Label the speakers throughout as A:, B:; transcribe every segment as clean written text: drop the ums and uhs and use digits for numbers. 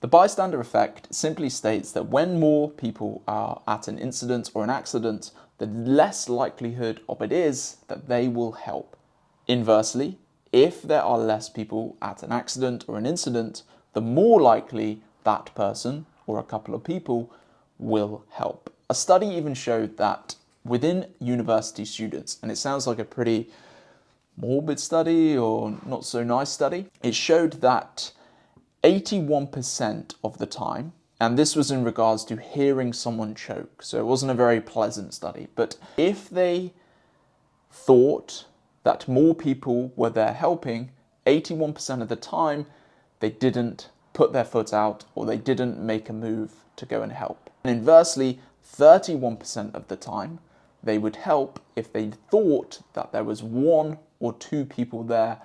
A: The bystander effect simply states that when more people are at an incident or an accident, the less likelihood of it is that they will help. Inversely, if there are less people at an accident or an incident, the more likely that person or a couple of people will help. A study even showed that within university students, and it sounds like a pretty morbid study or not so nice study, it showed that 81% of the time, and this was in regards to hearing someone choke, so it wasn't a very pleasant study, but if they thought that more people were there helping, 81% of the time they didn't put their foot out or they didn't make a move to go and help. And inversely, 31% of the time they would help if they thought that there was 1 or 2 people there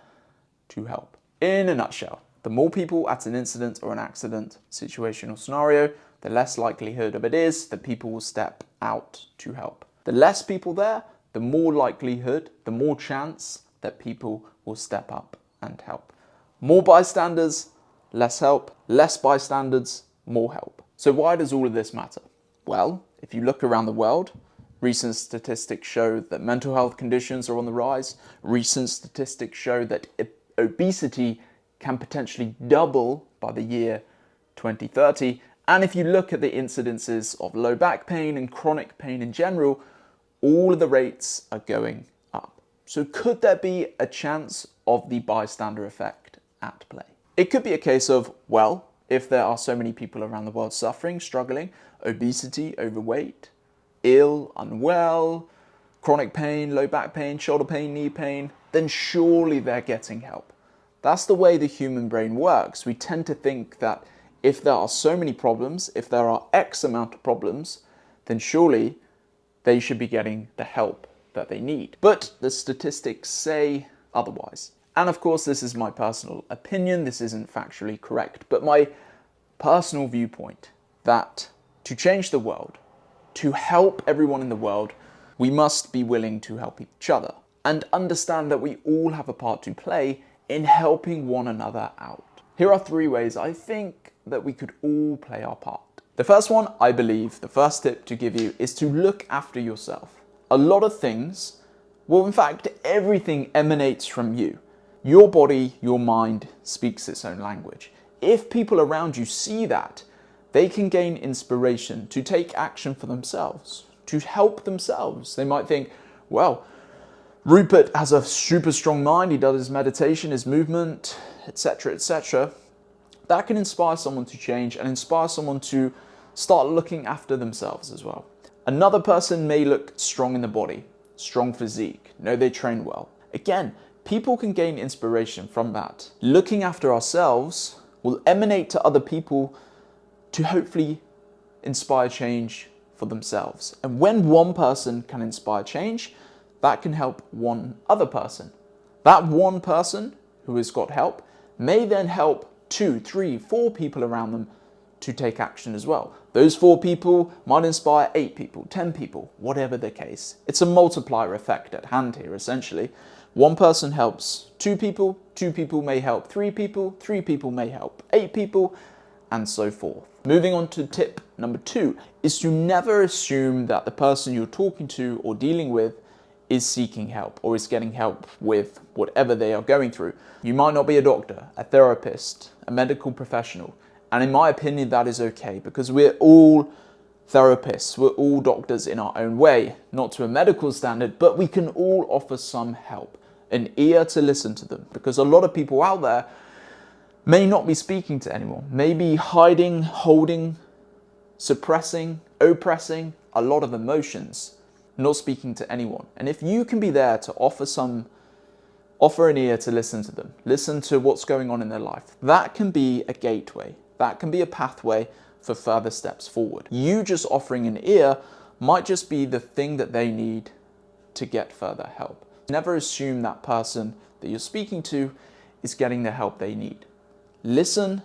A: to help. In a nutshell, the more people at an incident or an accident, situation or scenario, the less likelihood of it is that people will step out to help. The less people there, the more likelihood, the more chance that people will step up and help. More bystanders, less help. Less bystanders, more help. So why does all of this matter? Well, if you look around the world, recent statistics show that mental health conditions are on the rise. Recent statistics show that obesity can potentially double by the year 2030. And if you look at the incidences of low back pain and chronic pain in general, all of the rates are going up. So could there be a chance of the bystander effect at play? It could be a case of, well, if there are so many people around the world suffering, struggling, obesity, overweight, ill, unwell, chronic pain, low back pain, shoulder pain, knee pain, then surely they're getting help. That's the way the human brain works. We tend to think that if there are so many problems, if there are X amount of problems, then surely they should be getting the help that they need. But the statistics say otherwise. And of course, this is my personal opinion. This isn't factually correct, but my personal viewpoint that to change the world, to help everyone in the world, we must be willing to help each other and understand that we all have a part to play in helping one another out. Here are 3 ways I think that we could all play our part. The first one, I believe, the first tip to give you is to look after yourself. A lot of things, well, in fact, everything emanates from you. Your body, your mind speaks its own language. If people around you see that, they can gain inspiration to take action for themselves, to help themselves. They might think, well, Rupert has a super strong mind, he does his meditation, his movement, etc., etc. That can inspire someone to change and inspire someone to start looking after themselves as well. Another person may look strong in the body, strong physique, know they train well. Again, people can gain inspiration from that. Looking after ourselves will emanate to other people to hopefully inspire change for themselves. And when one person can inspire change, that can help one other person. That one person who has got help may then help 2, 3, 4 people around them to take action as well. Those 4 people might inspire 8 people, 10 people, whatever the case. It's a multiplier effect at hand here, essentially. One person helps 2 people, 2 people may help 3 people, 3 people may help 8 people, and so forth. Moving on to tip number 2 is to never assume that the person you're talking to or dealing with is seeking help or is getting help with whatever they are going through. You might not be a doctor, a therapist, a medical professional, and in my opinion that is okay because we're all therapists, we're all doctors in our own way, not to a medical standard, but we can all offer some help, an ear to listen to them, because a lot of people out there may not be speaking to anyone, may be hiding, holding, suppressing, oppressing a lot of emotions, not speaking to anyone. And if you can be there to offer an ear to listen to them, listen to what's going on in their life, that can be a gateway, that can be a pathway for further steps forward. You just offering an ear might just be the thing that they need to get further help. Never assume that person that you're speaking to is getting the help they need. Listen,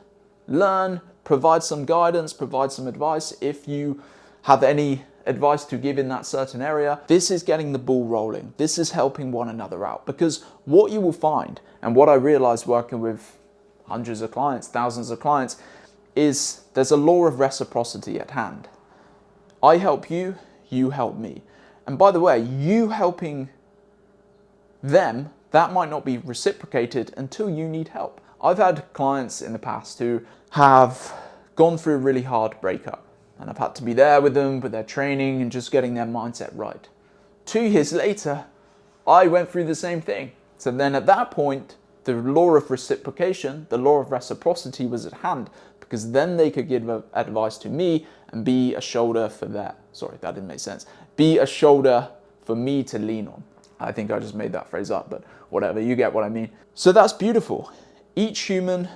A: learn, provide some guidance, provide some advice if you have any advice to give in that certain area. This is getting the ball rolling. This is helping one another out, because what you will find, and what I realized working with hundreds of clients, thousands of clients, is there's a law of reciprocity at hand. I help you, you help me. And by the way, you helping them, that might not be reciprocated until you need help. I've had clients in the past who have gone through a really hard breakup, and I've had to be there with them with their training and just getting their mindset right. 2 years later, I went through the same thing. So then at that point, the law of reciprocation, the law of reciprocity was at hand, because then they could give advice to me and be a shoulder for sorry, that didn't make sense. Be a shoulder for me to lean on. I think I just made that phrase up, but whatever, you get what I mean. So that's beautiful. Each human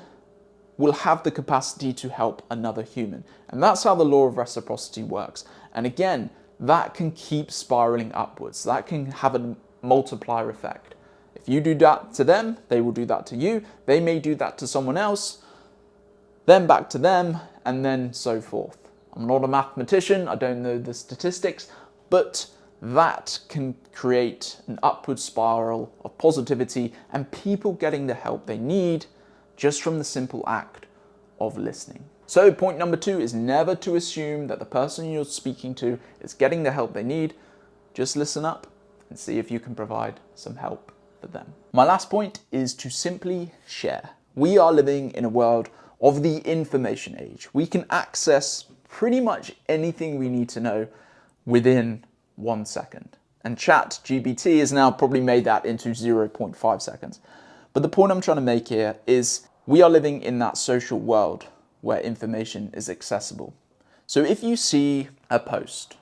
A: will have the capacity to help another human. And that's how the law of reciprocity works. And again, that can keep spiraling upwards. That can have a multiplier effect. If you do that to them, they will do that to you. They may do that to someone else, then back to them, and then so forth. I'm not a mathematician, I don't know the statistics, but that can create an upward spiral of positivity and people getting the help they need just from the simple act of listening. So point number 2 is never to assume that the person you're speaking to is getting the help they need. Just listen up and see if you can provide some help for them. My last point is to simply share. We are living in a world of the information age. We can access pretty much anything we need to know within 1 second. And ChatGPT has now probably made that into 0.5 seconds. But the point I'm trying to make here is we are living in that social world where information is accessible. So if you see a post,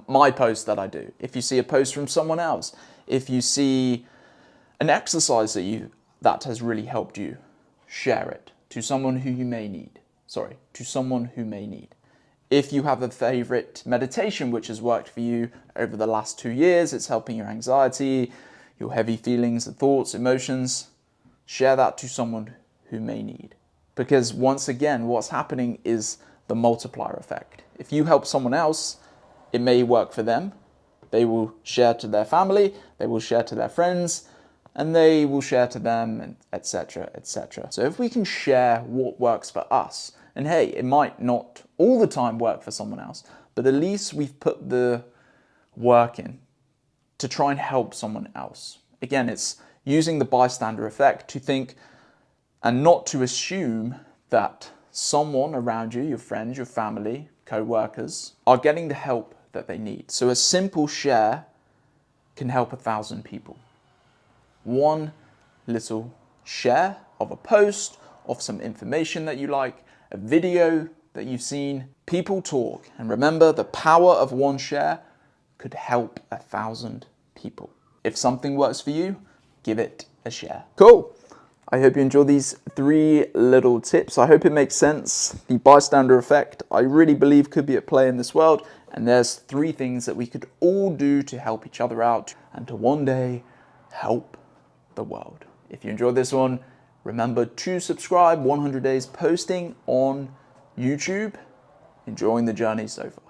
A: my post that I do, if you see a post from someone else, if you see an exercise that has really helped you, share it to someone who may need. If you have a favorite meditation which has worked for you over the last 2 years, it's helping your anxiety, your heavy feelings and thoughts, emotions, share that to someone who may need. Because once again, what's happening is the multiplier effect. If you help someone else, it may work for them. They will share to their family, they will share to their friends, and they will share to them, and etc., etc. So if we can share what works for us, and hey, it might not all the time work for someone else, but at least we've put the work in to try and help someone else. Again, it's using the bystander effect to think and not to assume that someone around you, your friends, your family, co-workers, are getting the help that they need. So a simple share can help 1,000 people. One little share of a post, of some information that you like, a video that you've seen, people talk. And remember, the power of one share could help 1,000 people. If something works for you, give it a share. Cool. I hope you enjoy these 3 little tips. I hope it makes sense. The bystander effect, I really believe, could be at play in this world. And there's 3 things that we could all do to help each other out and to one day help the world. If you enjoyed this one, remember to subscribe. 100 days posting on YouTube. Enjoying the journey so far.